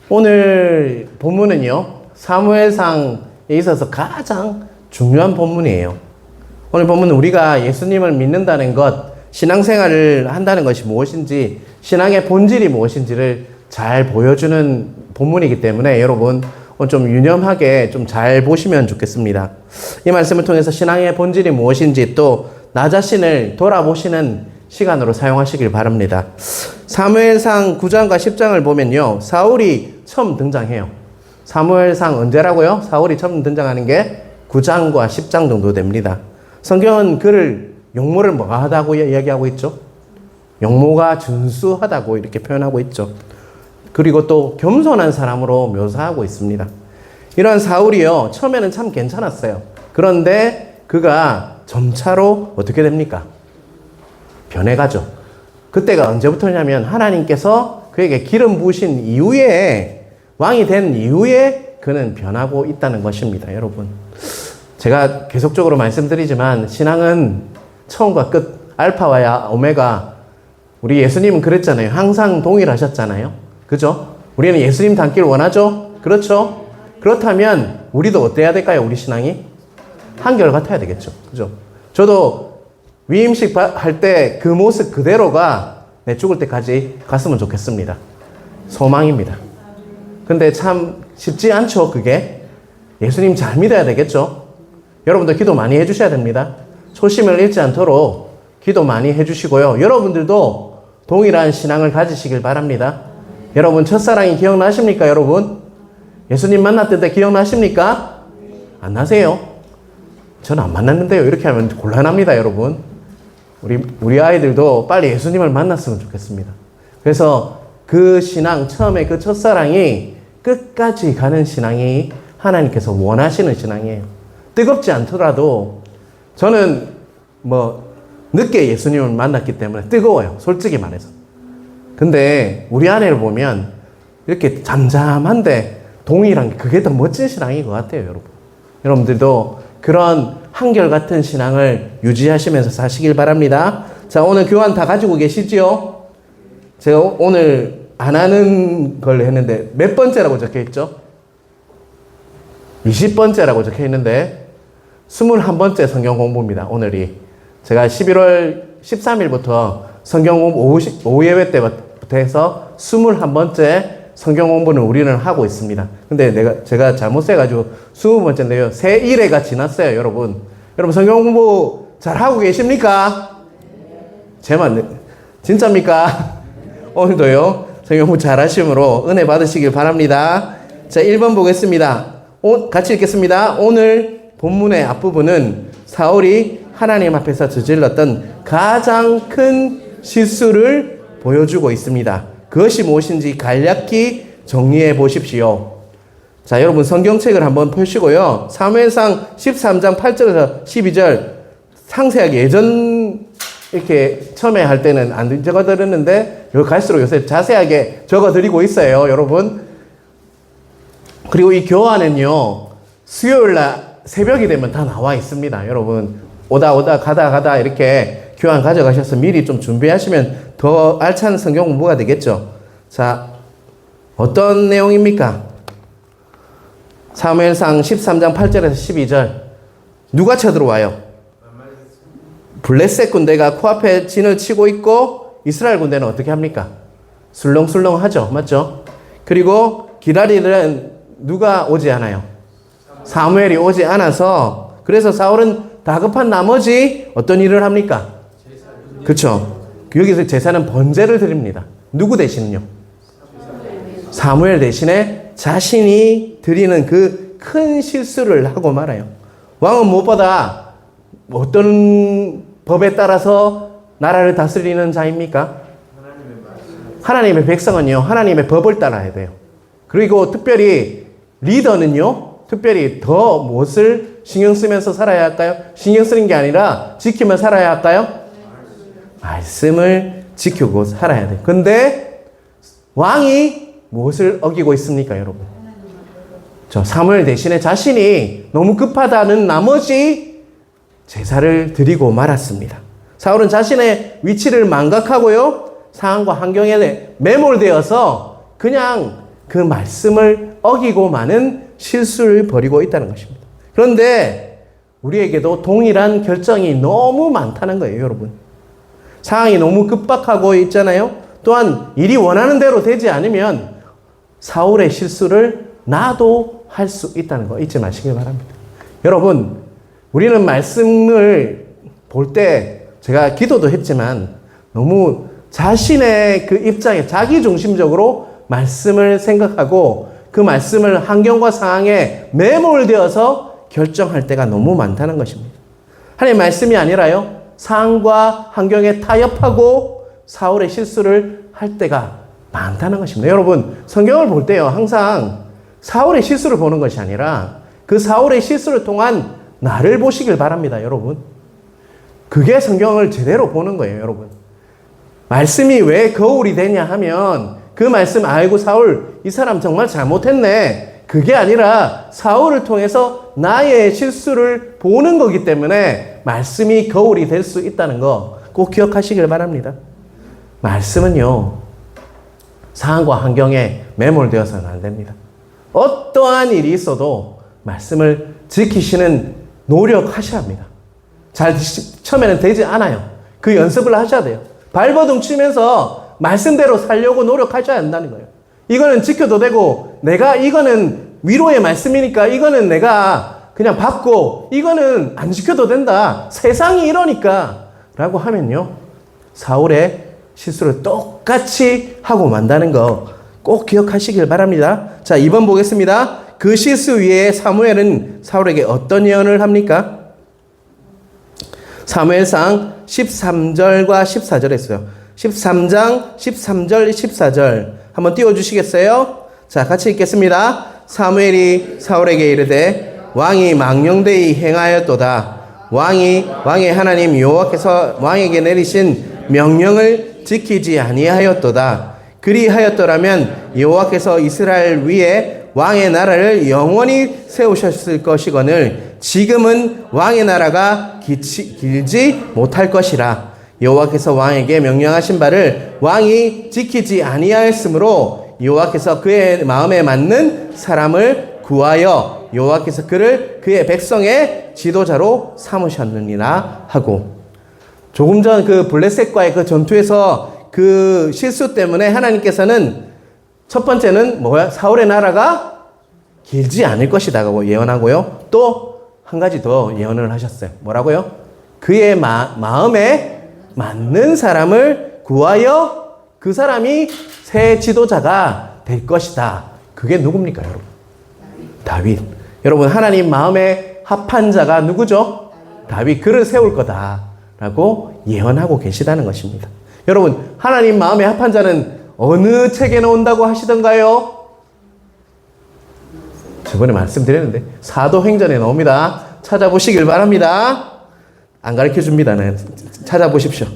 오늘 본문은요, 사무엘상에 있어서 가장 중요한 본문이에요. 오늘 본문은 우리가 예수님을 믿는다는 것, 신앙생활을 한다는 것이 무엇인지, 신앙의 본질이 무엇인지를 잘 보여주는 본문이기 때문에 여러분 좀 유념하게 좀 잘 보시면 좋겠습니다. 이 말씀을 통해서 신앙의 본질이 무엇인지 또 나 자신을 돌아보시는 시간으로 사용하시길 바랍니다. 사무엘상 9장과 10장을 보면요, 사울이 처음 등장해요. 사무엘상 언제라고요? 사울이 처음 등장하는 게 9장과 10장 정도 됩니다. 성경은 그를 용모를 뭐가 하다고 이야기하고 있죠? 용모가 준수하다고 이렇게 표현하고 있죠. 그리고 또 겸손한 사람으로 묘사하고 있습니다. 이러한 사울이요, 처음에는 참 괜찮았어요. 그런데 그가 점차로 어떻게 됩니까? 변해가죠. 그때가 언제부터냐면 하나님께서 그에게 기름 부으신 이후에, 왕이 된 이후에 그는 변하고 있다는 것입니다. 여러분, 제가 계속적으로 말씀드리지만 신앙은 처음과 끝, 알파와 오메가, 우리 예수님은 그랬잖아요. 항상 동일하셨잖아요. 그죠? 우리는 예수님 닮길 원하죠? 그렇죠? 그렇다면 우리도 어때야 될까요? 우리 신앙이? 한결같아야 되겠죠. 그죠? 저도 위임식 할 때 그 모습 그대로가 내 죽을 때까지 갔으면 좋겠습니다. 소망입니다. 근데 참 쉽지 않죠, 그게. 예수님 잘 믿어야 되겠죠? 여러분도 기도 많이 해주셔야 됩니다. 초심을 잃지 않도록 기도 많이 해주시고요. 여러분들도 동일한 신앙을 가지시길 바랍니다. 여러분, 첫사랑이 기억나십니까, 여러분? 예수님 만났을 때 기억나십니까? 안 나세요? 저는 안 만났는데요. 이렇게 하면 곤란합니다, 여러분. 우리 아이들도 빨리 예수님을 만났으면 좋겠습니다. 그래서 그 신앙, 처음에 그 첫사랑이 끝까지 가는 신앙이 하나님께서 원하시는 신앙이에요. 뜨겁지 않더라도 저는 늦게 예수님을 만났기 때문에 뜨거워요. 솔직히 말해서. 근데 우리 아내를 보면 이렇게 잠잠한데 동일한 게 그게 더 멋진 신앙인 것 같아요, 여러분. 여러분들도 그런 한결같은 신앙을 유지하시면서 사시길 바랍니다. 자, 오늘 교환 다 가지고 계시지요? 제가 오늘 안 하는 걸 했는데 몇 번째라고 적혀 있죠? 20번째라고 적혀 있는데 21번째 성경 공부입니다, 오늘이. 제가 11월 13일부터 성경 공부 오후 예배 때부터 해서 21번째 성경 공부는 우리는 하고 있습니다. 근데 제가 잘못해가지고 20번째인데요. 새 1회가 지났어요, 여러분. 여러분, 성경 공부 잘 하고 계십니까? 제만, 진짜입니까? 오늘도요, 성경 공부 잘 하심으로 은혜 받으시길 바랍니다. 자, 1번 보겠습니다. 같이 읽겠습니다. 오늘 본문의 앞부분은 사울이 하나님 앞에서 저질렀던 가장 큰 실수를 보여주고 있습니다. 그것이 무엇인지 간략히 정리해 보십시오. 자, 여러분 성경책을 한번 펴시고요. 사무엘상 13장 8절에서 12절 상세하게, 예전 이렇게 처음에 할 때는 안 적어드렸는데 여기 갈수록 요새 자세하게 적어드리고 있어요, 여러분. 그리고 이 교환은요, 수요일날 새벽이 되면 다 나와 있습니다, 여러분. 오다 가다 이렇게 교환 가져가셔서 미리 좀 준비하시면 더 알찬 성경 공부가 되겠죠. 자, 어떤 내용입니까? 사무엘상 13장 8절에서 12절. 누가 쳐들어와요? 블레셋 군대가 코앞에 진을 치고 있고 이스라엘 군대는 어떻게 합니까? 술렁술렁하죠. 맞죠? 그리고 기다리는 누가 오지 않아요? 사무엘이 오지 않아서, 그래서 사울은 다급한 나머지 어떤 일을 합니까? 그렇죠. 여기서 제사는 번제를 드립니다. 누구 대신요? 사무엘 대신에 자신이 드리는 그 큰 실수를 하고 말아요. 왕은 무엇보다 어떤 법에 따라서 나라를 다스리는 자입니까? 하나님의 백성은요, 하나님의 법을 따라야 돼요. 그리고 특별히 리더는요, 특별히 더 무엇을 신경 쓰면서 살아야 할까요? 신경 쓰는 게 아니라 지키며 살아야 할까요? 말씀을 지키고 살아야 돼요. 근데 왕이 무엇을 어기고 있습니까, 여러분? 저 사무엘 대신에 자신이 너무 급하다는 나머지 제사를 드리고 말았습니다. 사울은 자신의 위치를 망각하고요, 상황과 환경에 매몰되어서 그냥 그 말씀을 어기고 많은 실수를 벌이고 있다는 것입니다. 그런데 우리에게도 동일한 결정이 너무 많다는 거예요, 여러분. 상황이 너무 급박하고 있잖아요. 또한 일이 원하는 대로 되지 않으면 사울의 실수를 나도 할 수 있다는 거 잊지 마시길 바랍니다. 여러분, 우리는 말씀을 볼 때 제가 기도도 했지만 너무 자신의 그 입장에 자기중심적으로 말씀을 생각하고 그 말씀을 환경과 상황에 매몰되어서 결정할 때가 너무 많다는 것입니다. 하나님의 말씀이 아니라요, 상황과 환경에 타협하고 사울의 실수를 할 때가 많다는 것입니다. 여러분, 성경을 볼 때요, 항상 사울의 실수를 보는 것이 아니라 그 사울의 실수를 통한 나를 보시길 바랍니다, 여러분. 그게 성경을 제대로 보는 거예요, 여러분. 말씀이 왜 거울이 되냐 하면 그 말씀, 아이고 사울 이 사람 정말 잘못했네, 그게 아니라 사울을 통해서 나의 실수를 보는 거기 때문에 말씀이 거울이 될 수 있다는 거 꼭 기억하시길 바랍니다. 말씀은요, 상황과 환경에 매몰되어서는 안 됩니다. 어떠한 일이 있어도 말씀을 지키시는 노력하셔야 합니다. 처음에는 되지 않아요. 그 연습을 하셔야 돼요. 발버둥 치면서 말씀대로 살려고 노력하셔야 한다는 거예요. 이거는 지켜도 되고, 내가 이거는 위로의 말씀이니까 이거는 내가 그냥 받고, 이거는 안 지켜도 된다, 세상이 이러니까 라고 하면요, 사울의 실수를 똑같이 하고 만다는 거 꼭 기억하시길 바랍니다. 자, 2번 보겠습니다. 그 실수 위에 사무엘은 사울에게 어떤 예언을 합니까? 사무엘상 13절과 14절에 있어요. 13장 13절 14절 한번 띄워주시겠어요? 자, 같이 읽겠습니다. 사무엘이 사울에게 이르되 왕이 망령되이 행하였도다. 왕의 하나님 여호와께서 왕에게 내리신 명령을 지키지 아니하였도다. 그리하였더라면 여호와께서 이스라엘 위에 왕의 나라를 영원히 세우셨을 것이거늘 지금은 왕의 나라가 길지 못할 것이라. 여호와께서 왕에게 명령하신 바를 왕이 지키지 아니하였으므로 여호와께서 그의 마음에 맞는 사람을 구하여 여호와께서 그를 그의 백성의 지도자로 삼으셨느니라 하고, 조금 전 그 블레셋과의 그 전투에서 그 실수 때문에 하나님께서는 첫 번째는 뭐야? 사울의 나라가 길지 않을 것이다고 예언하고요. 또 한 가지 더 예언을 하셨어요. 뭐라고요? 그의 마음에 맞는 사람을 구하여 그 사람이 새 지도자가 될 것이다. 그게 누굽니까, 여러분? 다윗. 여러분, 하나님 마음에 합한 자가 누구죠? 다윗. 그를 세울 거다라고 예언하고 계시다는 것입니다. 여러분, 하나님 마음에 합한 자는 어느 책에 나온다고 하시던가요? 저번에 말씀드렸는데 사도행전에 나옵니다. 찾아보시길 바랍니다. 안 가르쳐줍니다. 네. 찾아보십시오.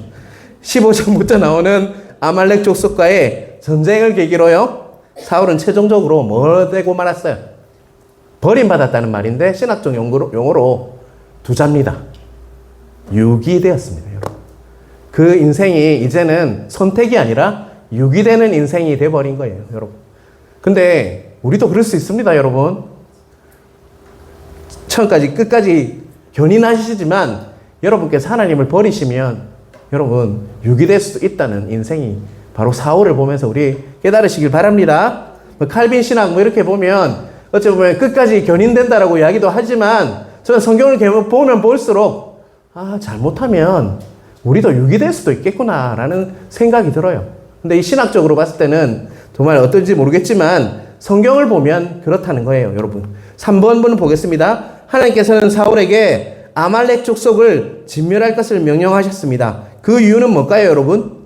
15절부터 나오는 아말렉 족속과의 전쟁을 계기로요, 사울은 최종적으로 뭐 되고 말았어요? 버림받았다는 말인데 신학적 용어로 두자입니다. 유기되었습니다, 여러분. 그 인생이 이제는 선택이 아니라 유기되는 인생이 돼버린 거예요, 여러분. 근데 우리도 그럴 수 있습니다, 여러분. 처음까지 끝까지 견인하시지만 여러분께서 하나님을 버리시면 여러분 유기될 수도 있다는 인생이 바로 사울을 보면서 우리 깨달으시길 바랍니다. 칼빈 신학 이렇게 보면 어찌 보면 끝까지 견인된다라고 이야기도 하지만 저는 성경을 보면 볼수록 잘못하면 우리도 유기될 수도 있겠구나라는 생각이 들어요. 근데 이 신학적으로 봤을 때는 정말 어떤지 모르겠지만 성경을 보면 그렇다는 거예요, 여러분. 3번 분 보겠습니다. 하나님께서는 사울에게 아말렉 족속을 진멸할 것을 명령하셨습니다. 그 이유는 뭘까요, 여러분?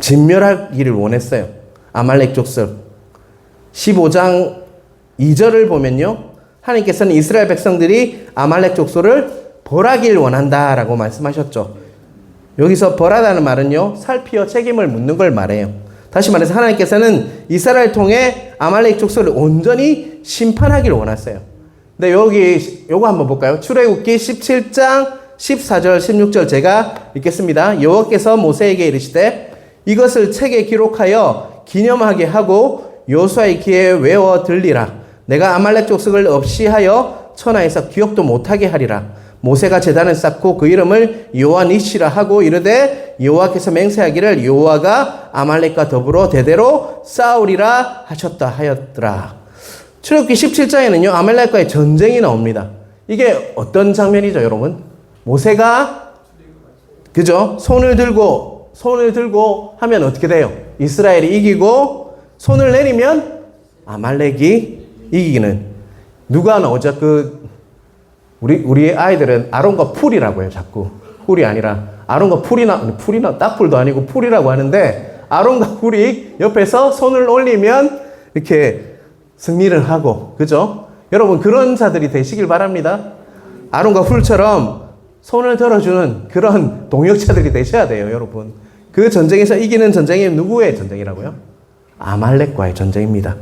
진멸하기를 원했어요. 아말렉 족속. 15장 2절을 보면요, 하나님께서는 이스라엘 백성들이 아말렉 족속을 벌하길 원한다라고 말씀하셨죠. 여기서 벌하다는 말은요, 살피어 책임을 묻는 걸 말해요. 다시 말해서 하나님께서는 이스라엘을 통해 아말렉 족속을 온전히 심판하기를 원했어요. 근데 요거 한번 볼까요? 출애굽기 17장 14절 16절 제가 읽겠습니다. 여호와께서 모세에게 이르시되 이것을 책에 기록하여 기념하게 하고 여호수아의 귀에 외워 들리라. 내가 아말렉 족속을 없이 하여 천하에서 기억도 못하게 하리라. 모세가 제단을 쌓고 그 이름을 여호와 니시라 하고 이르되 여호와께서 맹세하기를 여호와가 아말렉과 더불어 대대로 싸우리라 하셨다 하였더라. 출애굽기 17장에는요 아말렉과의 전쟁이 나옵니다. 이게 어떤 장면이죠 여러분? 모세가 그죠? 손을 들고 하면 어떻게 돼요? 이스라엘이 이기고 손을 내리면 아말렉이 이기는. 누가 나오죠? 우리 아이들은 아론과 풀이라고 해요. 자꾸 풀이 아니라 아론과 풀이나 딱풀도 아니고 풀이라고 하는데 아론과 풀이 옆에서 손을 올리면 이렇게 승리를 하고 그죠? 여러분 그런 자들이 되시길 바랍니다. 아론과 풀처럼 손을 들어주는 그런 동역자들이 되셔야 돼요, 여러분. 그 전쟁에서 이기는 전쟁이 누구의 전쟁이라고요? 아말렉과의 전쟁입니다.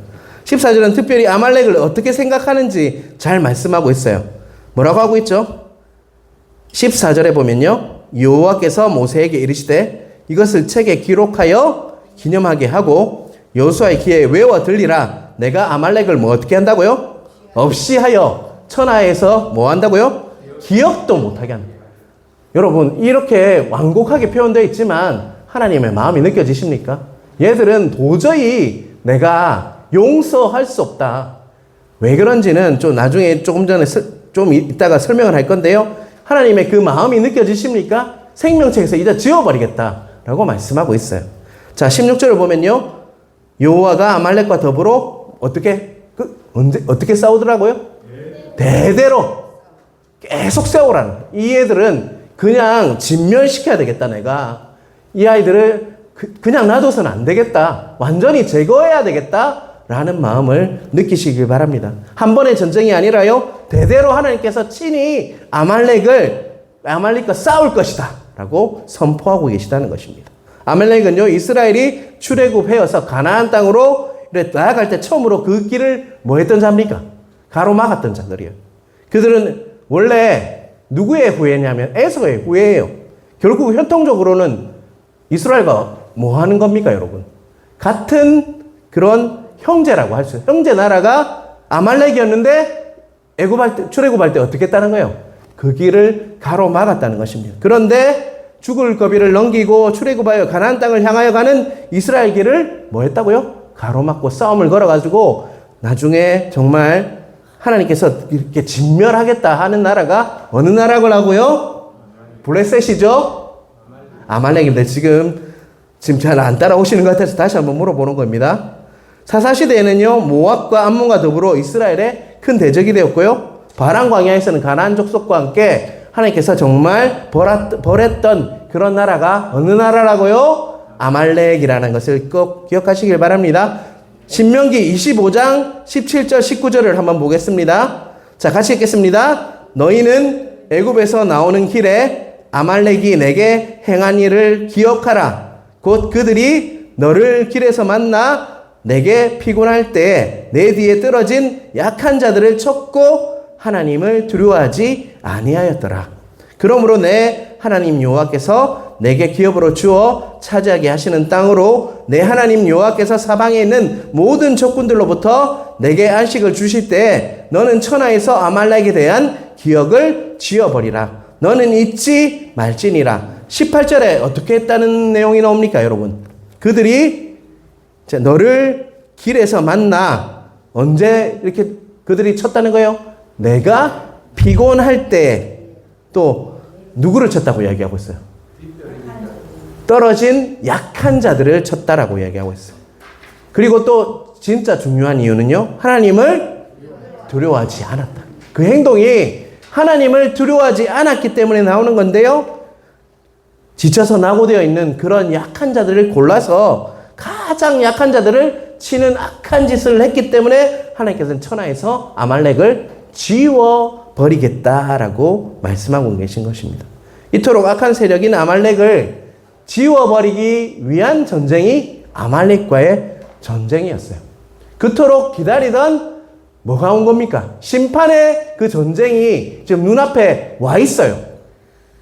14절은 특별히 아말렉을 어떻게 생각하는지 잘 말씀하고 있어요. 뭐라고 하고 있죠? 14절에 보면요. 여호와께서 모세에게 이르시되 이것을 책에 기록하여 기념하게 하고 여호수아의 귀에 외워 들리라. 내가 아말렉을 뭐 어떻게 한다고요? 없이 하여 천하에서 뭐 한다고요? 기억도 못하게 한다. 여러분 이렇게 완곡하게 표현되어 있지만 하나님의 마음이 느껴지십니까? 얘들은 도저히 내가 용서할 수 없다. 왜 그런지는 좀 나중에 조금 전에 좀 이따가 설명을 할 건데요. 하나님의 그 마음이 느껴지십니까? 생명책에서 이제 지워버리겠다라고 말씀하고 있어요. 자 16절을 보면요. 여호와가 아말렉과 더불어 어떻게 싸우더라고요? 대대로 계속 싸우라는. 이 애들은 그냥 진멸시켜야 되겠다. 내가 이 아이들을 그냥 놔둬서는 안 되겠다. 완전히 제거해야 되겠다라는 마음을 느끼시길 바랍니다. 한 번의 전쟁이 아니라요. 대대로 하나님께서 친히 아말렉과 싸울 것이다 라고 선포하고 계시다는 것입니다. 아말렉은요 이스라엘이 출애굽해서 가나안 땅으로 나아갈 때 처음으로 그 길을 뭐 했던 자입니까? 가로막았던 자들이에요. 그들은 원래 누구의 후예냐면 에서의 후예예요. 결국 현통적으로는 이스라엘과 뭐 하는 겁니까 여러분? 같은 그런 형제라고 할 수 있어요. 형제 나라가 아말렉이었는데 출애굽할 때 어떻게 했다는 거예요? 그 길을 가로막았다는 것입니다. 그런데 죽을 거비를 넘기고 출애굽하여 가나안 땅을 향하여 가는 이스라엘 길을 뭐 했다고요? 가로막고 싸움을 걸어가지고 나중에 정말 하나님께서 이렇게 진멸하겠다 하는 나라가 어느 나라고요? 블레셋이죠? 아말렉인데 지금 잘 안 따라오시는 것 같아서 다시 한번 물어보는 겁니다. 사사시대에는요 모압과 암몬과 더불어 이스라엘의 큰 대적이 되었고요. 바란 광야에서는 가나안 족속과 함께 하나님께서 정말 벌했던 그런 나라가 어느 나라라고요? 아말렉이라는 것을 꼭 기억하시길 바랍니다. 신명기 25장 17절 19절을 한번 보겠습니다. 자 같이 읽겠습니다. 너희는 애굽에서 나오는 길에 아말렉이 내게 행한 일을 기억하라. 곧 그들이 너를 길에서 만나 내게 피곤할 때 내 뒤에 떨어진 약한 자들을 쳤고 하나님을 두려워하지 아니하였더라. 그러므로 내 하나님 여호와께서 내게 기업으로 주어 차지하게 하시는 땅으로 내 하나님 여호와께서 사방에 있는 모든 적군들로부터 내게 안식을 주실 때 너는 천하에서 아말렉에 대한 기억을 지워버리라. 너는 잊지 말지니라. 18절에 어떻게 했다는 내용이 나옵니까 여러분? 그들이 너를 길에서 만나 언제 이렇게 그들이 쳤다는 거예요? 내가 피곤할 때 또 누구를 쳤다고 이야기하고 있어요? 떨어진 약한 자들을 쳤다라고 이야기하고 있어요. 그리고 또 진짜 중요한 이유는요. 하나님을 두려워하지 않았다. 그 행동이 하나님을 두려워하지 않았기 때문에 나오는 건데요. 지쳐서 낙오되어 있는 그런 약한 자들을 골라서 가장 약한 자들을 치는 악한 짓을 했기 때문에 하나님께서는 천하에서 아말렉을 지워버리겠다라고 말씀하고 계신 것입니다. 이토록 악한 세력인 아말렉을 지워버리기 위한 전쟁이 아말렉과의 전쟁이었어요. 그토록 기다리던 뭐가 온 겁니까? 심판의 그 전쟁이 지금 눈앞에 와 있어요.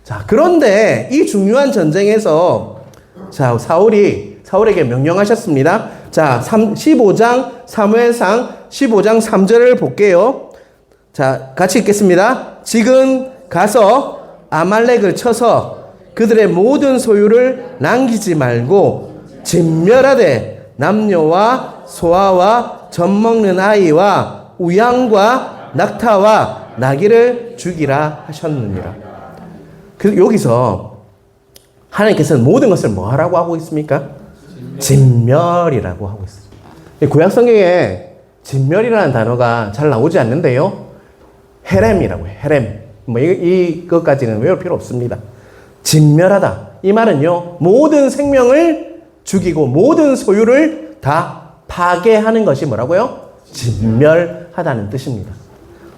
자, 그런데 이 중요한 전쟁에서 사울이 사울에게 명령하셨습니다. 자, 15장 사무엘상 15장 3절을 볼게요. 자, 같이 읽겠습니다. 지금 가서 아말렉을 쳐서 그들의 모든 소유를 남기지 말고 진멸하되 남녀와 소아와 젖먹는 아이와 우양과 낙타와 나귀를 죽이라 하셨느니라. 여기서 하나님께서는 모든 것을 뭐 하라고 하고 있습니까? 진멸이라고 하고 있어요. 구약 성경에 진멸이라는 단어가 잘 나오지 않는데요. 헤렘이라고 해요. 헤렘. 뭐 이것까지는 외울 필요 없습니다. 진멸하다. 이 말은요, 모든 생명을 죽이고 모든 소유를 다 파괴하는 것이 뭐라고요? 진멸하다는 뜻입니다.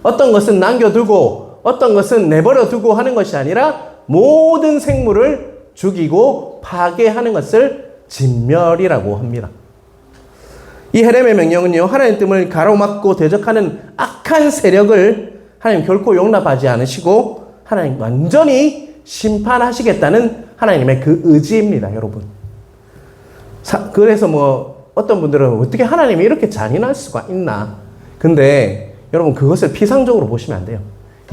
어떤 것은 남겨두고 어떤 것은 내버려두고 하는 것이 아니라 모든 생물을 죽이고 파괴하는 것을 진멸이라고 합니다. 이 헤렘의 명령은요, 하나님 뜻을 가로막고 대적하는 악한 세력을 하나님 결코 용납하지 않으시고 하나님 완전히 심판하시겠다는 하나님의 그 의지입니다, 여러분. 그래서 뭐 어떤 분들은 어떻게 하나님이 이렇게 잔인할 수가 있나? 근데 여러분, 그것을 피상적으로 보시면 안 돼요.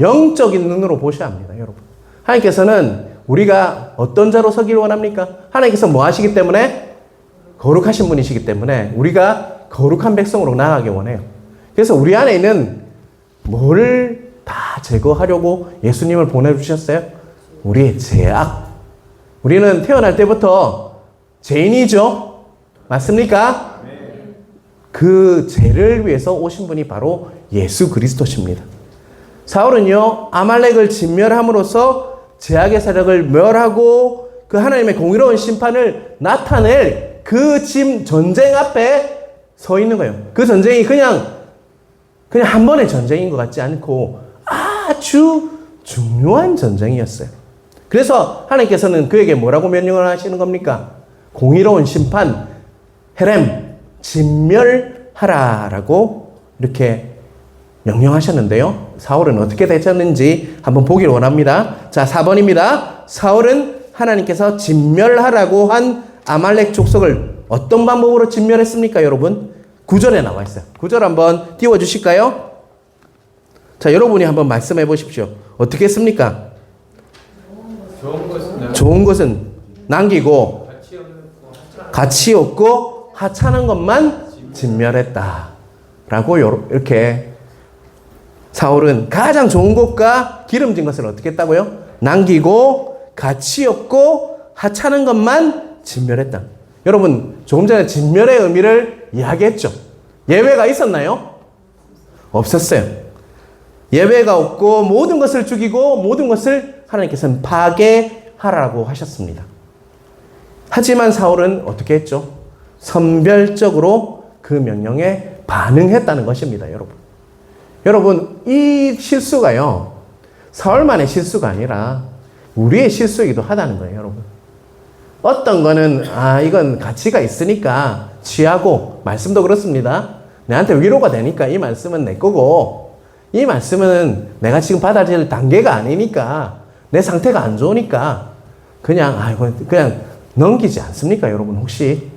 영적인 눈으로 보셔야 합니다, 여러분. 하나님께서는 우리가 어떤 자로 서기를 원합니까? 하나님께서 뭐 하시기 때문에? 거룩하신 분이시기 때문에 우리가 거룩한 백성으로 나아가기 원해요. 그래서 우리 안에 있는 뭐를 다 제거하려고 예수님을 보내주셨어요? 우리의 죄악. 우리는 태어날 때부터 죄인이죠? 맞습니까? 그 죄를 위해서 오신 분이 바로 예수 그리스도십니다. 사울은요, 아말렉을 진멸함으로써 죄악의 세력을 멸하고 그 하나님의 공의로운 심판을 나타낼 그 전쟁 앞에 서 있는 거예요. 그 전쟁이 그냥 한 번의 전쟁인 것 같지 않고 아주 중요한 전쟁이었어요. 그래서 하나님께서는 그에게 뭐라고 명령을 하시는 겁니까? 공의로운 심판, 헤렘, 진멸하라라고 이렇게 명령하셨는데요. 사울은 어떻게 대처했는지 한번 보기를 원합니다. 자, 4번입니다. 사울은 하나님께서 진멸하라고 한 아말렉 족속을 어떤 방법으로 진멸했습니까, 여러분? 9절에 나와 있어요. 9절 한번 띄워주실까요? 자, 여러분이 한번 말씀해 보십시오. 어떻게 했습니까? 좋은 것은 남기고 가치 없고 하찮은 것만 진멸했다. 라고 이렇게 사울은 가장 좋은 것과 기름진 것을 어떻게 했다고요? 남기고 가치 없고 하찮은 것만 진멸했다. 여러분, 조금 전에 진멸의 의미를 이야기했죠. 예외가 있었나요? 없었어요. 예외가 없고 모든 것을 죽이고 모든 것을 하나님께서는 파괴하라고 하셨습니다. 하지만 사울은 어떻게 했죠? 선별적으로 그 명령에 반응했다는 것입니다, 여러분. 여러분, 이 실수가요, 사울만의 실수가 아니라 우리의 실수이기도 하다는 거예요, 여러분. 어떤 거는 이건 가치가 있으니까 취하고, 말씀도 그렇습니다. 내한테 위로가 되니까 이 말씀은 내 거고, 이 말씀은 내가 지금 받아들일 단계가 아니니까, 내 상태가 안 좋으니까 그냥 넘기지 않습니까, 여러분? 혹시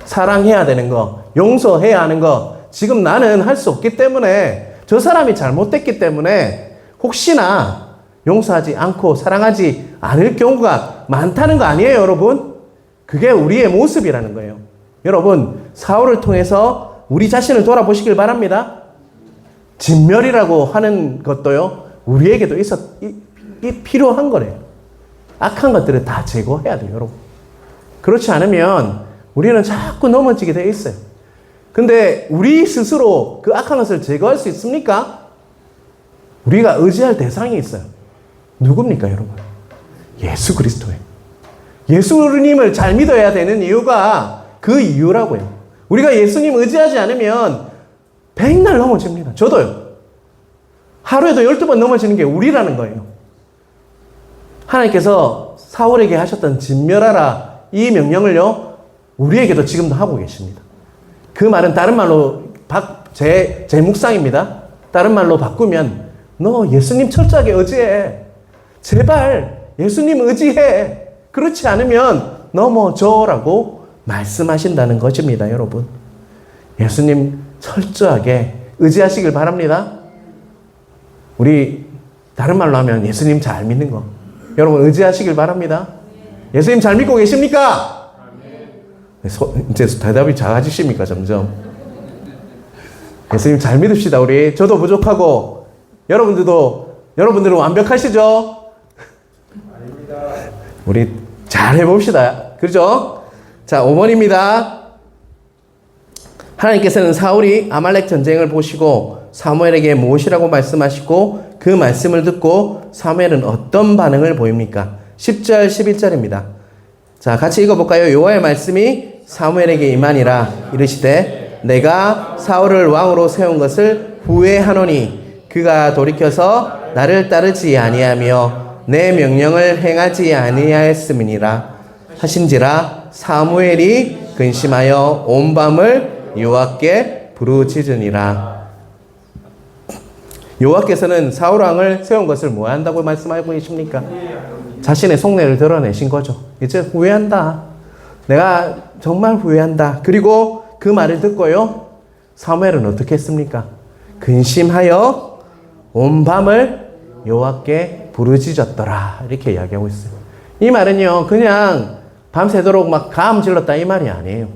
사랑해야 되는 거, 용서해야 하는 거, 지금 나는 할 수 없기 때문에, 저 사람이 잘못됐기 때문에 혹시나 용서하지 않고 사랑하지 않을 경우가 많다는 거 아니에요, 여러분? 그게 우리의 모습이라는 거예요. 여러분, 사울을 통해서 우리 자신을 돌아보시길 바랍니다. 진멸이라고 하는 것도요, 우리에게도 필요한 거래요. 악한 것들을 다 제거해야 돼요, 여러분. 그렇지 않으면 우리는 자꾸 넘어지게 되어 있어요. 근데 우리 스스로 그 악한 것을 제거할 수 있습니까? 우리가 의지할 대상이 있어요. 누굽니까, 여러분? 예수 그리스도예요. 예수님을 잘 믿어야 되는 이유가 그 이유라고요. 우리가 예수님 의지하지 않으면 백날 넘어집니다. 저도요. 하루에도 12번 넘어지는 게 우리라는 거예요. 하나님께서 사울에게 하셨던 진멸하라 이 명령을요, 우리에게도 지금도 하고 계십니다. 그 말은 다른 말로 제 묵상입니다. 다른 말로 바꾸면 너 예수님 철저하게 의지해. 제발 예수님 의지해. 그렇지 않으면 넘어져라고 말씀하신다는 것입니다, 여러분. 예수님 철저하게 의지하시길 바랍니다. 우리 다른 말로 하면 예수님 잘 믿는 거. 여러분 의지하시길 바랍니다. 예수님 잘 믿고 계십니까? 이제 대답이 작아지십니까, 점점? 예수님 잘 믿읍시다, 우리. 저도 부족하고, 여러분들은 완벽하시죠? 우리 잘 해봅시다. 그렇죠? 자, 5번입니다. 하나님께서는 사울이 아말렉 전쟁을 보시고 사무엘에게 무엇이라고 말씀하시고 그 말씀을 듣고 사무엘은 어떤 반응을 보입니까? 10절, 11절입니다. 자, 같이 읽어볼까요? 여호와의 말씀이 사무엘에게 임하니라. 이르시되 내가 사울을 왕으로 세운 것을 후회하노니 그가 돌이켜서 나를 따르지 아니하며 내 명령을 행하지 아니하였음이니라 하신지라. 사무엘이 근심하여 온 밤을 여호와께 부르짖으니라. 여호와께서는 사울 왕을 세운 것을 뭐 한다고 말씀하고 계십니까? 자신의 속내를 드러내신 거죠. 이제 후회한다. 내가 정말 후회한다. 그리고 그 말을 듣고요, 사무엘은 어떻게 했습니까? 근심하여 온 밤을 여호와께 부르짖었더라. 이렇게 이야기하고 있어요. 이 말은요, 그냥 밤새도록 막 감 질렀다 이 말이 아니에요.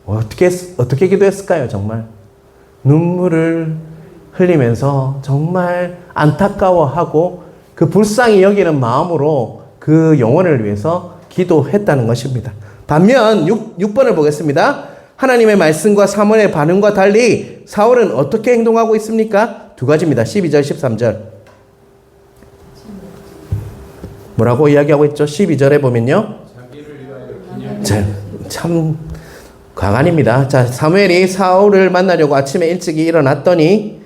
어떻게 기도했을까요? 정말 눈물을 흘리면서 정말 안타까워하고 그 불쌍히 여기는 마음으로 그 영혼을 위해서 기도했다는 것입니다. 반면 6번을 보겠습니다. 하나님의 말씀과 사무엘의 반응과 달리 사울은 어떻게 행동하고 있습니까? 두 가지입니다. 12절, 13절. 뭐라고 이야기하고 있죠? 12절에 보면요. 참 과간입니다. 자, 사무엘이 사울을 만나려고 아침에 일찍 일어났더니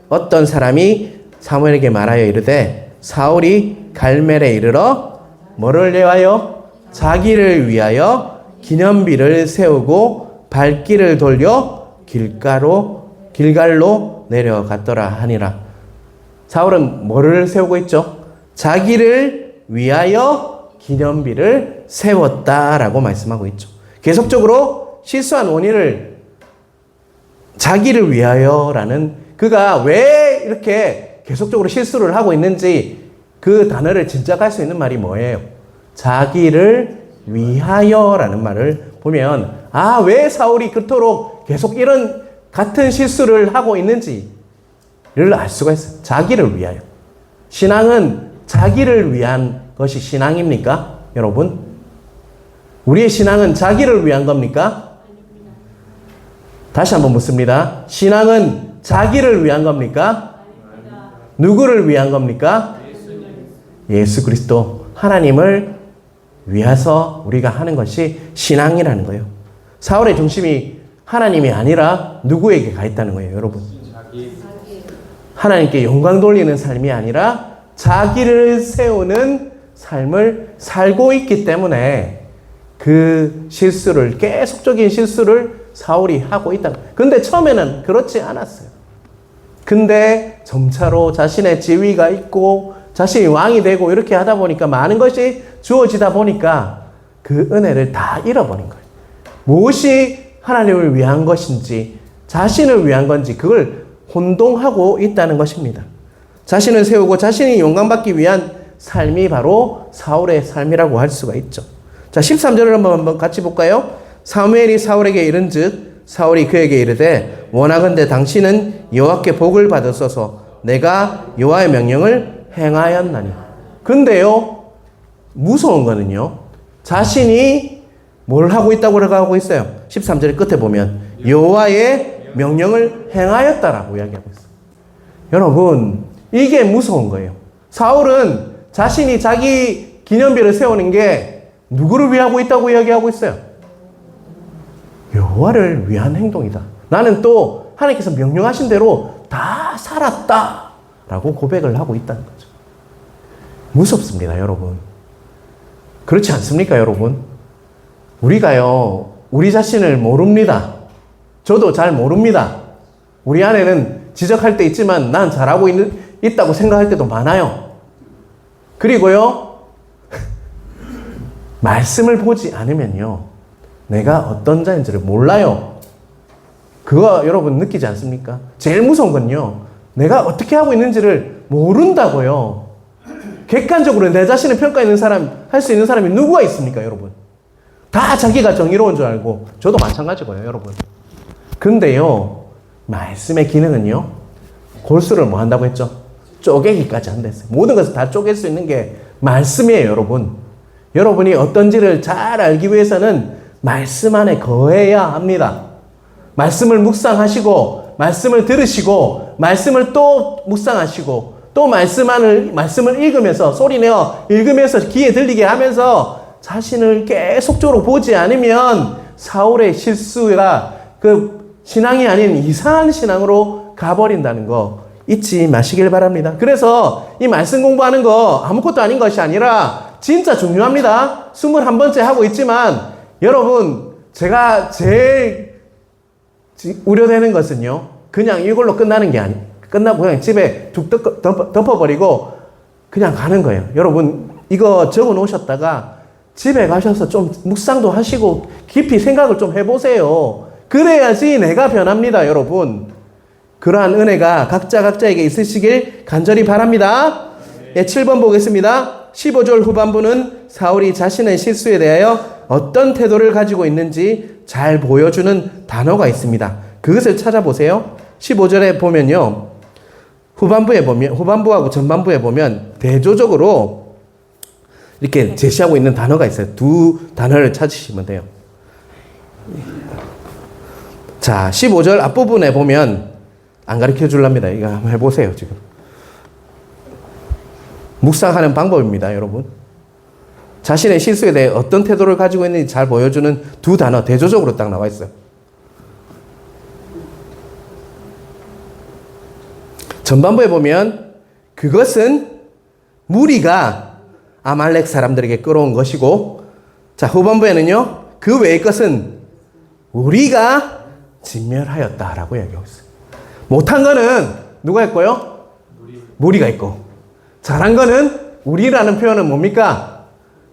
어떤 사람이 사무엘에게 말하여 이르되 사울이 갈멜에 이르러 뭐를 위하여? 자기를 위하여 기념비를 세우고 발길을 돌려 길갈로 내려갔더라 하니라. 사울은 뭐를 세우고 있죠? 자기를 위하여 기념비를 세웠다라고 말씀하고 있죠. 계속적으로 실수한 원인을 자기를 위하여라는, 그가 왜 이렇게 계속적으로 실수를 하고 있는지 그 단어를 짐작할 수 있는 말이 뭐예요? 자기를 위하여라는 말을 보면, 왜 사울이 그토록 계속 이런 같은 실수를 하고 있는지를 알 수가 있어요. 자기를 위하여. 신앙은 자기를 위한 것이 신앙입니까? 여러분? 우리의 신앙은 자기를 위한 겁니까? 다시 한번 묻습니다. 신앙은 자기를 위한 겁니까? 누구를 위한 겁니까? 예수 그리스도, 하나님을 위해서 우리가 하는 것이 신앙이라는 거예요. 사울의 중심이 하나님이 아니라 누구에게 가 있다는 거예요, 여러분. 하나님께 영광 돌리는 삶이 아니라 자기를 세우는 삶을 살고 있기 때문에 그 실수를, 계속적인 실수를 사울이 하고 있다. 근데 처음에는 그렇지 않았어요. 근데 점차로 자신의 지위가 있고 자신이 왕이 되고 이렇게 하다 보니까, 많은 것이 주어지다 보니까 그 은혜를 다 잃어버린 거예요. 무엇이 하나님을 위한 것인지, 자신을 위한 건지, 그걸 혼동하고 있다는 것입니다. 자신을 세우고 자신이 영광받기 위한 삶이 바로 사울의 삶이라고 할 수가 있죠. 자, 13절을 한번 같이 볼까요? 사무엘이 사울에게 이른즉 사울이 그에게 이르되 원하건대 당신은 여호와께 복을 받으소서. 내가 여호와의 명령을 행하였나니. 근데요, 무서운 거는요, 자신이 뭘 하고 있다고 하고 있어요? 13절 끝에 보면 여호와의 명령을 행하였다라고 이야기하고 있어요. 여러분, 이게 무서운 거예요. 사울은 자신이 자기 기념비를 세우는 게 누구를 위하고 있다고 이야기하고 있어요? 여호와를 위한 행동이다. 나는 또 하나님께서 명령하신 대로 다 살았다 라고 고백을 하고 있다는 거죠. 무섭습니다, 여러분. 그렇지 않습니까, 여러분? 우리가요, 우리 자신을 모릅니다. 저도 잘 모릅니다. 우리 안에는 지적할 때 있지만 난 잘하고 있다고 생각할 때도 많아요. 그리고요, 말씀을 보지 않으면요, 내가 어떤 자인지를 몰라요. 그거 여러분 느끼지 않습니까? 제일 무서운 건요, 내가 어떻게 하고 있는지를 모른다고요. 객관적으로 내 자신을 평가하는 사람, 할 수 있는 사람이 누구가 있습니까, 여러분? 다 자기가 정의로운 줄 알고, 저도 마찬가지고요, 여러분. 근데요, 말씀의 기능은요, 골수를 뭐 한다고 했죠? 쪼개기까지 한다 했어요. 모든 것을 다 쪼갤 수 있는 게 말씀이에요, 여러분. 여러분이 어떤지를 잘 알기 위해서는 말씀 안에 거해야 합니다. 말씀을 묵상하시고, 말씀을 들으시고, 말씀을 또 묵상하시고, 또 말씀을 읽으면서, 소리내어 읽으면서 귀에 들리게 하면서 자신을 계속적으로 보지 않으면 사울의 실수가 그 신앙이 아닌 이상한 신앙으로 가버린다는 거 잊지 마시길 바랍니다. 그래서 이 말씀 공부하는 거 아무것도 아닌 것이 아니라 진짜 중요합니다. 21번째 하고 있지만 여러분, 제가 제일 우려되는 것은요, 그냥 이걸로 끝나는 게 끝나고 그냥 집에 툭 덮어버리고 그냥 가는 거예요. 여러분, 이거 적어 놓으셨다가 집에 가셔서 좀 묵상도 하시고 깊이 생각을 좀 해보세요. 그래야지 내가 변합니다, 여러분. 그러한 은혜가 각자에게 있으시길 간절히 바랍니다. 예, 7번 보겠습니다. 15절 후반부는 사울이 자신의 실수에 대하여 어떤 태도를 가지고 있는지 잘 보여주는 단어가 있습니다. 그것을 찾아보세요. 15절에 보면요, 후반부하고 전반부에 보면 대조적으로 이렇게 제시하고 있는 단어가 있어요. 두 단어를 찾으시면 돼요. 자, 15절 앞부분에 보면 안 가르쳐 줄랍니다. 이거 한번 해보세요, 지금. 묵상하는 방법입니다, 여러분. 자신의 실수에 대해 어떤 태도를 가지고 있는지 잘 보여주는 두 단어, 대조적으로 딱 나와 있어요. 전반부에 보면 그것은 무리가 아말렉 사람들에게 끌어온 것이고, 자, 후반부에는요, 그 외의 것은 우리가 진멸하였다라고 얘기하고 있어요. 못한 거는 누가 했고요? 무리가 있고, 잘한 거는 우리라는 표현은 뭡니까?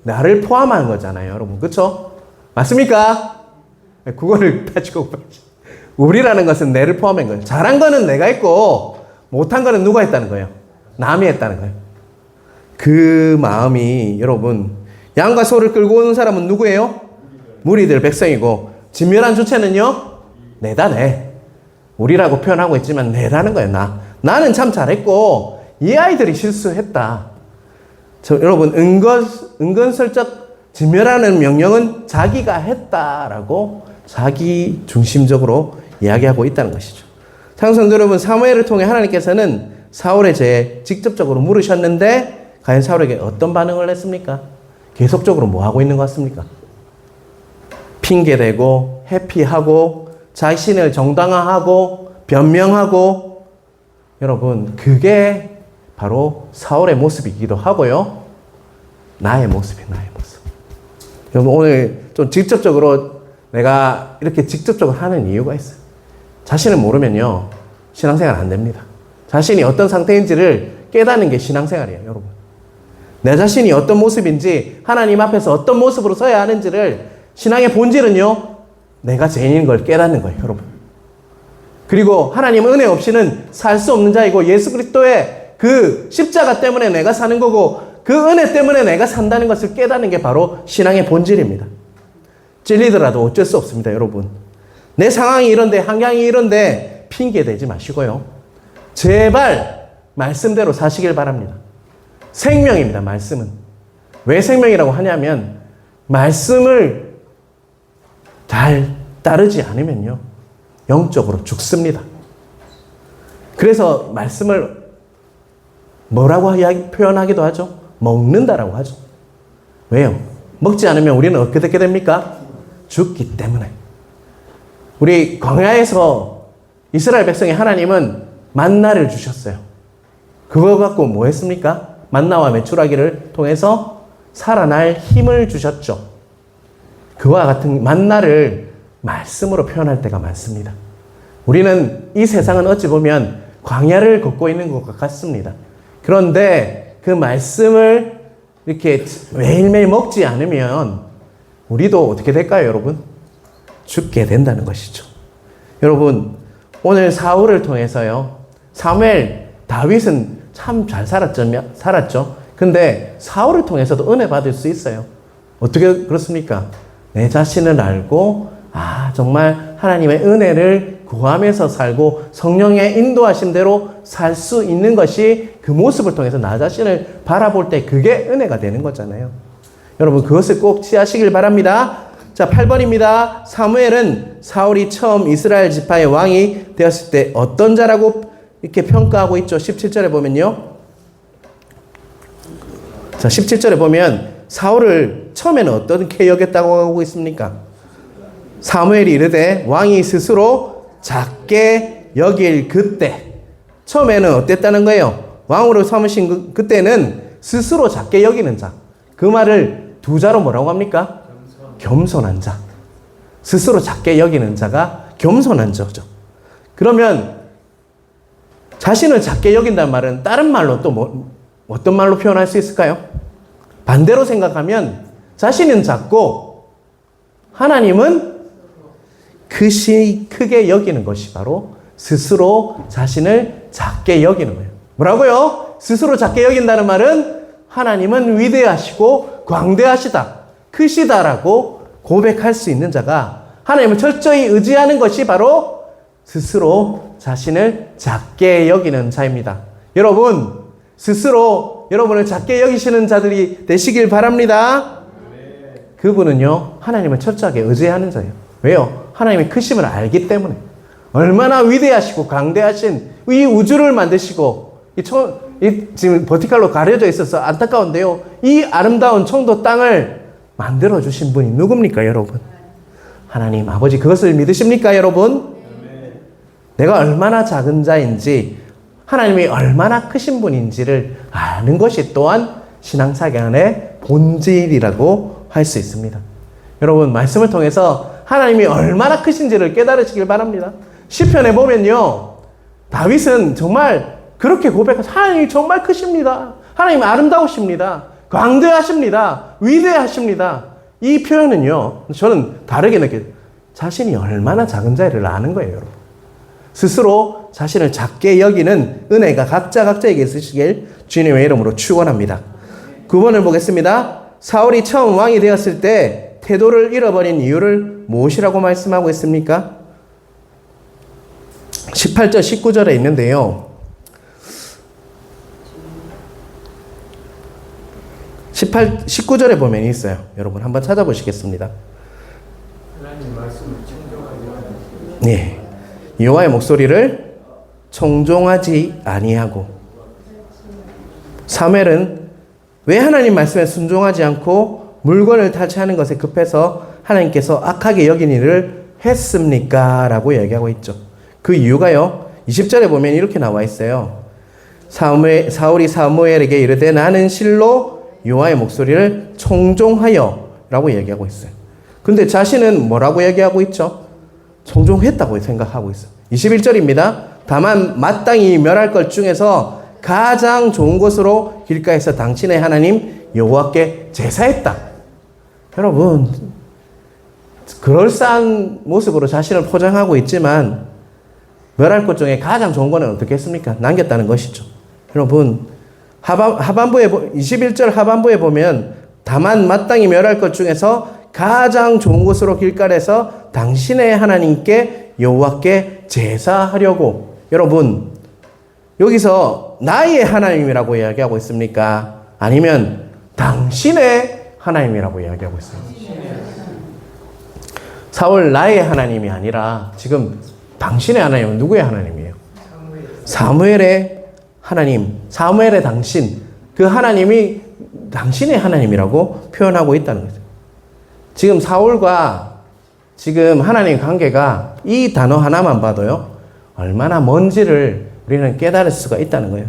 나를 포함한 거잖아요, 여러분. 그렇죠? 맞습니까? 그거를 따지고 우리라는 것은 내를 포함한 거예요. 잘한 거는 내가 했고 못한 거는 누가 했다는 거예요? 남이 했다는 거예요. 그 마음이 여러분, 양과 소를 끌고 오는 사람은 누구예요? 무리들, 백성이고, 진멸한 주체는요, 내다, 내. 우리라고 표현하고 있지만 내라는 거예요. 나는 참 잘했고 이 아이들이 실수했다. 여러분, 은근슬쩍 진멸하는 명령은 자기가 했다라고 자기 중심적으로 이야기하고 있다는 것이죠. 사랑하는 여러분, 사무엘을 통해 하나님께서는 사울의 죄에 직접적으로 물으셨는데 과연 사울에게 어떤 반응을 했습니까? 계속적으로 뭐 하고 있는 것 같습니까? 핑계대고 회피하고 자신을 정당화하고 변명하고, 여러분, 그게 바로 사울의 모습이기도 하고요, 나의 모습. 여러분, 오늘 좀 직접적으로 내가 이렇게 직접적으로 하는 이유가 있어요. 자신을 모르면요, 신앙생활 안 됩니다. 자신이 어떤 상태인지를 깨닫는 게 신앙생활이에요, 여러분. 내 자신이 어떤 모습인지, 하나님 앞에서 어떤 모습으로 서야 하는지를, 신앙의 본질은요, 내가 죄인인 걸 깨닫는 거예요, 여러분. 그리고 하나님 은혜 없이는 살 수 없는 자이고, 예수 그리스도의 그 십자가 때문에 내가 사는 거고, 그 은혜 때문에 내가 산다는 것을 깨닫는 게 바로 신앙의 본질입니다. 찔리더라도 어쩔 수 없습니다, 여러분. 내 상황이 이런데, 환경이 이런데 핑계 대지 마시고요, 제발 말씀대로 사시길 바랍니다. 생명입니다, 말씀은. 왜 생명이라고 하냐면, 말씀을 잘 따르지 않으면요, 영적으로 죽습니다. 그래서 말씀을 뭐라고 표현하기도 하죠? 먹는다라고 하죠. 왜요? 먹지 않으면 우리는 어떻게 됩니까? 죽기 때문에. 우리 광야에서 이스라엘 백성이 하나님은 만나를 주셨어요. 그거 갖고 뭐 했습니까? 만나와 메추라기를 통해서 살아날 힘을 주셨죠. 그와 같은 만나를 말씀으로 표현할 때가 많습니다. 우리는 이 세상은 어찌 보면 광야를 걷고 있는 것 같습니다. 그런데 그 말씀을 이렇게 매일매일 먹지 않으면 우리도 어떻게 될까요, 여러분? 죽게 된다는 것이죠. 여러분, 오늘 사울을 통해서요, 다윗은 참 잘 살았죠. 근데 사울을 통해서도 은혜 받을 수 있어요. 어떻게 그렇습니까? 내 자신을 알고, 정말 하나님의 은혜를 구하면서 살고 성령의 인도하심대로 살 수 있는 것이 그 모습을 통해서 나 자신을 바라볼 때 그게 은혜가 되는 거잖아요. 여러분, 그것을 꼭 취하시길 바랍니다. 자, 8번입니다. 사무엘은 사울이 처음 이스라엘 지파의 왕이 되었을 때 어떤 자라고 이렇게 평가하고 있죠. 17절에 보면요. 자, 17절에 보면 사울을 처음에는 어떻게 여겼다고 하고 있습니까? 사무엘이 이르되 왕이 스스로 작게 여길 그때. 처음에는 어땠다는 거예요? 왕으로 삼으신 그때는 스스로 작게 여기는 자. 그 말을 두 자로 뭐라고 합니까? 겸손한 자. 스스로 작게 여기는 자가 겸손한 자죠. 그러면 자신을 작게 여긴다는 말은 다른 말로 또 어떤 말로 표현할 수 있을까요? 반대로 생각하면 자신은 작고 하나님은 크게 여기는 것이 바로 스스로 자신을 작게 여기는 거예요. 뭐라고요? 스스로 작게 여긴다는 말은 하나님은 위대하시고 광대하시다, 크시다라고 고백할 수 있는 자가 하나님을 철저히 의지하는 것이 바로 스스로 자신을 작게 여기는 자입니다. 여러분, 스스로 여러분을 작게 여기시는 자들이 되시길 바랍니다. 그분은요, 하나님을 철저하게 의지하는 자예요. 왜요? 하나님의 크심을 알기 때문에. 얼마나 위대하시고 강대하신 이 우주를 만드시고 지금 버티칼로 가려져 있어서 안타까운데요, 이 아름다운 청도 땅을 만들어주신 분이 누굽니까, 여러분? 하나님 아버지. 그것을 믿으십니까, 여러분? 내가 얼마나 작은 자인지, 하나님이 얼마나 크신 분인지를 아는 것이 또한 신앙생활의 본질이라고 할 수 있습니다. 여러분, 말씀을 통해서 하나님이 얼마나 크신지를 깨달으시길 바랍니다. 시편에 보면요, 다윗은 정말 그렇게 고백해서 하나님이 정말 크십니다. 하나님 아름다우십니다. 광대하십니다. 위대하십니다. 이 표현은요, 저는 다르게 느껴요. 자신이 얼마나 작은 자를 아는 거예요, 여러분. 스스로 자신을 작게 여기는 은혜가 각자에게 있으시길 주님의 이름으로 축원합니다. 9번을 보겠습니다. 사울이 처음 왕이 되었을 때 태도를 잃어버린 이유를 무엇이라고 말씀하고 있습니까? 18절, 19절에 있는데요. 19절에 보면 있어요. 여러분 한번 찾아보시겠습니다. 하나님 말씀을 청종하지 않으시고 네. 여호와의 목소리를 청종하지 아니하고. 사무엘은 왜 하나님 말씀에 순종하지 않고 물건을 탈취하는 것에 급해서 하나님께서 악하게 여긴 일을 했습니까? 라고 얘기하고 있죠. 그 이유가요, 20절에 보면 이렇게 나와 있어요. 사울이 사무엘에게 이르되 나는 실로 여호와의 목소리를 청종하여 라고 얘기하고 있어요. 근데 자신은 뭐라고 얘기하고 있죠? 청종했다고 생각하고 있어요. 21절입니다. 다만 마땅히 멸할 것 중에서 가장 좋은 것으로 길가에서 당신의 하나님 여호와께 제사했다. 여러분, 그럴싸한 모습으로 자신을 포장하고 있지만 멸할 것 중에 가장 좋은 거는 어떻게 했습니까? 남겼다는 것이죠. 여러분, 하반부에 21절 하반부에 보면 다만 마땅히 멸할 것 중에서 가장 좋은 곳으로 길가에서 당신의 하나님께 여호와께 제사하려고. 여러분, 여기서 나의 하나님이라고 이야기하고 있습니까? 아니면 당신의 하나님이라고 이야기하고 있습니까? 사울 나의 하나님이 아니라 지금 당신의 하나님은 누구의 하나님이에요? 사무엘의 하나님, 사무엘의 당신, 그 하나님이 당신의 하나님이라고 표현하고 있다는 거죠. 지금 사울과 지금 하나님 관계가 이 단어 하나만 봐도요, 얼마나 먼지를 우리는 깨달을 수가 있다는 거예요.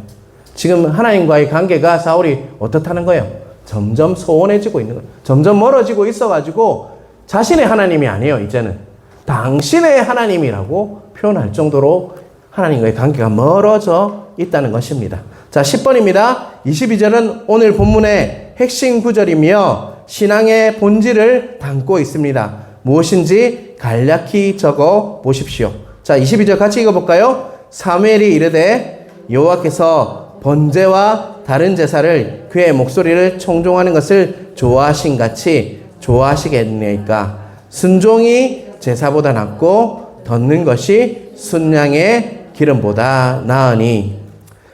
지금 하나님과의 관계가 사울이 어떻다는 거예요? 점점 소원해지고 있는 거예요. 점점 멀어지고 있어가지고 자신의 하나님이 아니에요. 이제는 당신의 하나님이라고 표현할 정도로 하나님과의 관계가 멀어져 있다는 것입니다. 자, 10번입니다. 22절은 오늘 본문의 핵심 구절이며 신앙의 본질을 담고 있습니다. 무엇인지 간략히 적어 보십시오. 자, 22절 같이 읽어볼까요? 사무엘이 이르되 여호와께서 번제와 다른 제사를 그의 목소리를 청종하는 것을 좋아하신 같이 좋아하시겠나이까. 순종이 제사보다 낫고 듣는 것이 순양의 기름보다 나으니.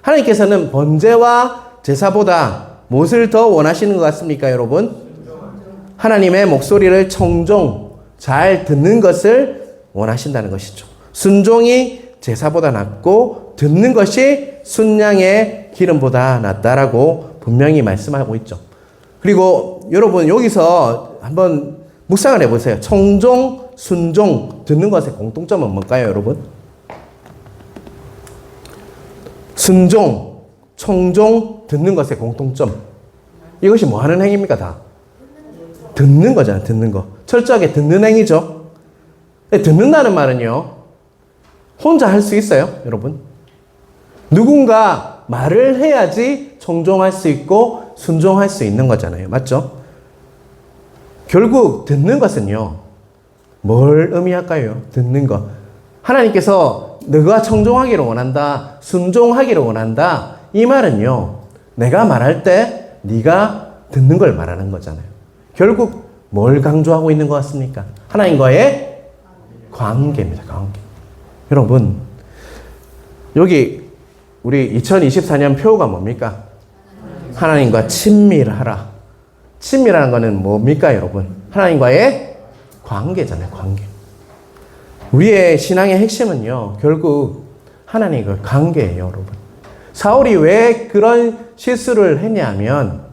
하나님께서는 번제와 제사보다 무엇을 더 원하시는 것 같습니까, 여러분? 하나님의 목소리를 청종, 잘 듣는 것을 원하신다는 것이죠. 순종이 제사보다 낫고 듣는 것이 순양의 기름보다 낫다라고 분명히 말씀하고 있죠. 그리고 여러분 여기서 한번 묵상을 해보세요. 청종, 순종, 듣는 것의 공통점은 뭘까요, 여러분? 순종, 청종, 듣는 것의 공통점. 이것이 뭐 하는 행위입니까, 다? 듣는 거잖아요, 듣는 거. 철저하게 듣는 행위죠. 듣는다는 말은요, 혼자 할 수 있어요, 여러분? 누군가 말을 해야지 청종할 수 있고 순종할 수 있는 거잖아요. 맞죠? 결국 듣는 것은요, 뭘 의미할까요? 듣는 것. 하나님께서 너가 청종하기를 원한다, 순종하기를 원한다, 이 말은요, 내가 말할 때 네가 듣는 걸 말하는 거잖아요. 결국 뭘 강조하고 있는 것 같습니까? 하나님과의 관계입니다. 관계. 여러분, 여기 우리 2024년 표가 뭡니까? 하나님과 친밀하라. 친밀하는 것은 뭡니까, 여러분? 하나님과의 관계잖아요, 관계. 우리의 신앙의 핵심은요, 결국 하나님과의 관계예요, 여러분. 사울이 왜 그런 실수를 했냐면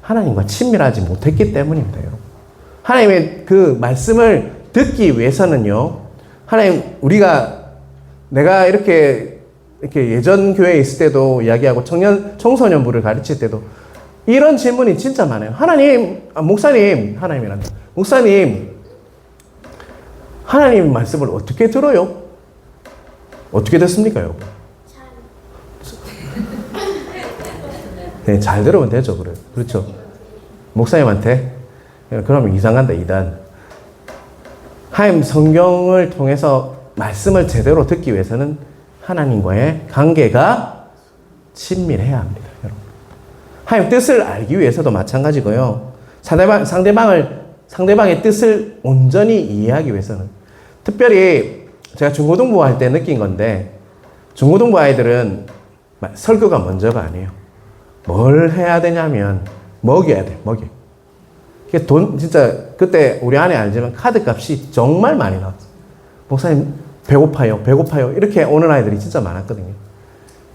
하나님과 친밀하지 못했기 때문입니다, 여러분. 하나님의 그 말씀을 듣기 위해서는요, 하나님, 내가 이렇게 예전 교회에 있을 때도 이야기하고 청소년부를 가르칠 때도 이런 질문이 진짜 많아요. 목사님, 하나님 말씀을 어떻게 들어요? 어떻게 듣습니까, 여러분? 네, 잘 들으면 되죠, 그래. 그렇죠. 목사님한테 그러면 이상한다, 이단. 하나님 성경을 통해서 말씀을 제대로 듣기 위해서는 하나님과의 관계가 친밀해야 합니다, 여러분. 하나님 뜻을 알기 위해서도 마찬가지고요. 상대방의 뜻을 온전히 이해하기 위해서는, 특별히 제가 중고등부 할 때 느낀 건데, 중고등부 아이들은 설교가 먼저가 아니에요. 뭘 해야 되냐면 먹여야 돼, 먹여. 진짜 그때 우리 아내 알지만 카드 값이 정말 많이 나왔어요. 목사님 배고파요 이렇게 오는 아이들이 진짜 많았거든요.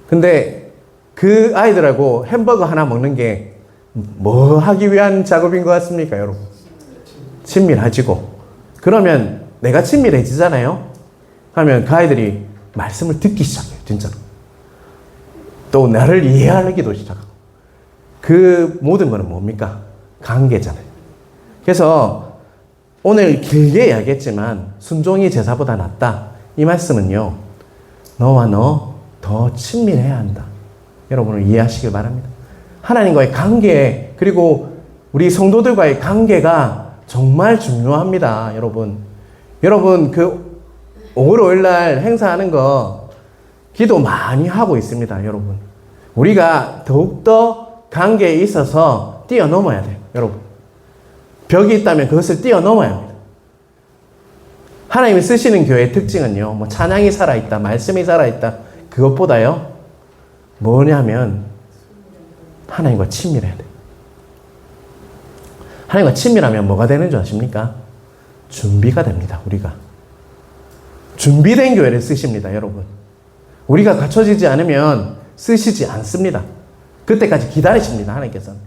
근데 그 아이들하고 햄버거 하나 먹는 게 뭐 하기 위한 작업인 것 같습니까, 여러분? 친밀해지고. 그러면 내가 친밀해지잖아요. 하면 그 아이들이 말씀을 듣기 시작해요, 진짜로. 또 나를 이해하기도 시작하고. 그 모든 거는 뭡니까? 관계잖아요. 그래서 오늘 길게 이야기했지만 순종이 제사보다 낫다. 이 말씀은요, 너와 너 더 친밀해야 한다. 여러분을 이해하시길 바랍니다. 하나님과의 관계, 그리고 우리 성도들과의 관계가 정말 중요합니다, 여러분. 여러분, 그 5월 5일 날 행사하는 거 기도 많이 하고 있습니다, 여러분. 우리가 더욱더 관계에 있어서 뛰어넘어야 돼요, 여러분. 벽이 있다면 그것을 뛰어넘어야 합니다. 하나님이 쓰시는 교회의 특징은요, 뭐 찬양이 살아있다, 말씀이 살아있다, 그것보다요, 뭐냐면 하나님과 친밀해야 돼요. 하나님과 친밀하면 뭐가 되는 줄 아십니까? 준비가 됩니다, 우리가. 준비된 교회를 쓰십니다, 여러분. 우리가 갖춰지지 않으면 쓰시지 않습니다. 그때까지 기다리십니다, 하나님께서는.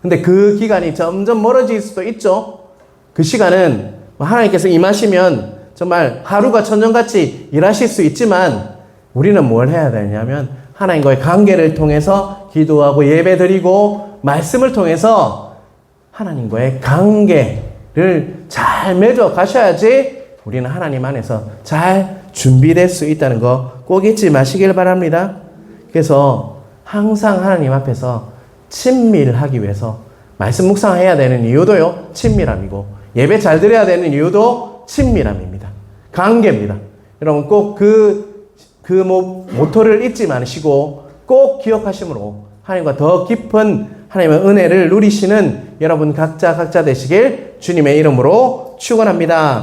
근데 그 기간이 점점 멀어질 수도 있죠. 그 시간은 하나님께서 임하시면 정말 하루가 천년같이 일하실 수 있지만, 우리는 뭘 해야 되냐면 하나님과의 관계를 통해서 기도하고 예배드리고 말씀을 통해서 하나님과의 관계를 잘 맺어 가셔야지 우리는 하나님 안에서 잘 준비될 수 있다는 거 꼭 잊지 마시길 바랍니다. 그래서 항상 하나님 앞에서 친밀하기 위해서 말씀 묵상해야 되는 이유도요, 친밀함이고, 예배 잘 드려야 되는 이유도 친밀함입니다. 관계입니다. 여러분 꼭 모토를 잊지 마시고 꼭 기억하심으로 하나님과 더 깊은 하나님의 은혜를 누리시는 여러분 각자 되시길 주님의 이름으로 축원합니다.